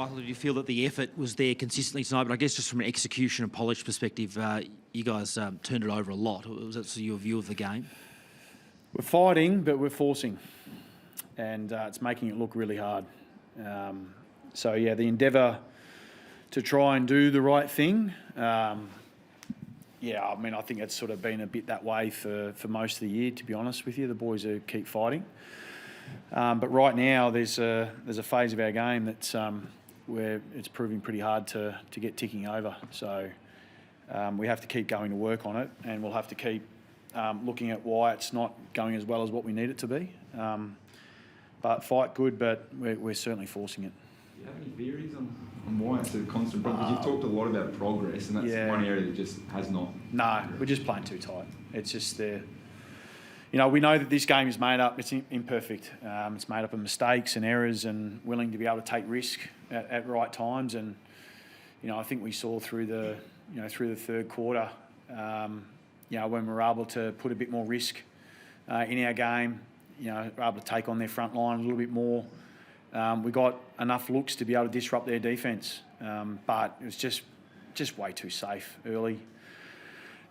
Michael, did you feel that the effort was there consistently tonight? But I guess just from an execution and polish perspective, you guys turned it over a lot. Was that your view of the game? We're fighting, but we're forcing, and it's making it look really hard. So yeah, the endeavour to try and do the right thing. Yeah, I mean, I think it's sort of been a bit that way for most of the year, to be honest with you. The boys keep fighting. But right now, there's a phase of our game that's where it's proving pretty hard to get ticking over. So we have to keep going to work on it, and we'll have to keep looking at why it's not going as well as what we need it to be. But fight good, but we're certainly forcing it. Do you have any theories on why it's a constant problem? Because you've talked a lot about progress, and that's one area that just has not. No, we're just playing too tight. It's just there. You know, we know that this game is made up. It's imperfect. It's made up of mistakes and errors, and willing to be able to take risk at right times. And you know, I think we saw through the third quarter, when we were able to put a bit more risk in our game. You know, we're able to take on their front line a little bit more. We got enough looks to be able to disrupt their defence, but it was just way too safe early.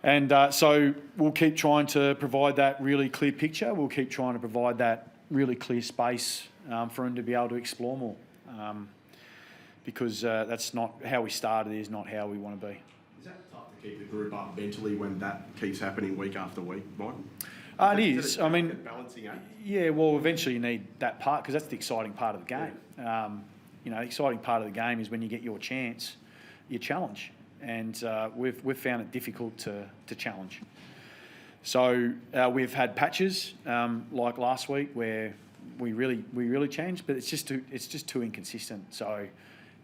And so we'll keep trying to provide that really clear picture. We'll keep trying to provide that really clear space for them to be able to explore more, because that's not how we started. It is not how we want to be. Is that tough to keep the group up mentally when that keeps happening week after week, Mike? It is. I mean, balancing act? Yeah. Well, eventually you need that part, because that's the exciting part of the game. Yeah. You know, the exciting part of the game is when you get your chance, you challenge. And we've found it difficult to challenge. So we've had patches like last week where we really changed, but it's just too inconsistent. So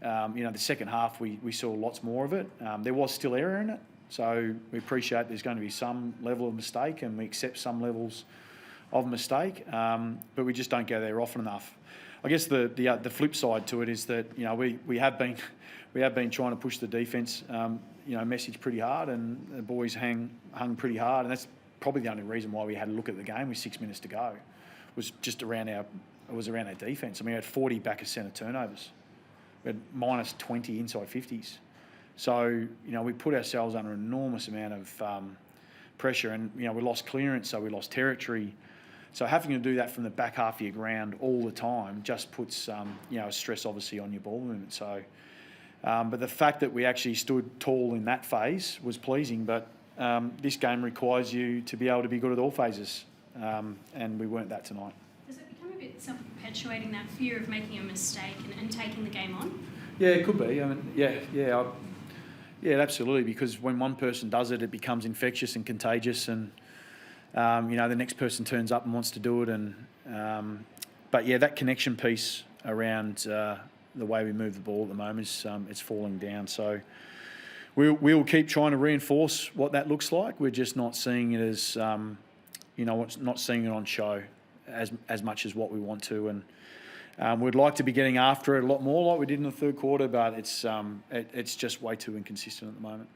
the second half we saw lots more of it. There was still error in it, so we appreciate there's going to be some level of mistake, and we accept some levels of mistake, but we just don't go there often enough. I guess the flip side to it is that we have been trying to push the defence message pretty hard, and the boys hung pretty hard, and that's probably the only reason why we had a look at the game with 6 minutes to go, was just around our defence. I mean, we had 40 back of centre turnovers, we had minus 20 inside 50s, so we put ourselves under an enormous amount of pressure, and we lost clearance, so we lost territory. So having to do that from the back half of your ground all the time just puts stress obviously on your ball movement. So, but the fact that we actually stood tall in that phase was pleasing. But this game requires you to be able to be good at all phases, and we weren't that tonight. Does it become a bit self-perpetuating, that fear of making a mistake and taking the game on? Yeah, it could be. I mean, yeah, absolutely. Because when one person does it, it becomes infectious and contagious, and the next person turns up and wants to do it. And but yeah, that connection piece around the way we move the ball at the moment is it's falling down. So we'll keep trying to reinforce what that looks like. We're just not seeing it as not seeing it on show as much as what we want to. And we'd like to be getting after it a lot more like we did in the third quarter, but it's just way too inconsistent at the moment.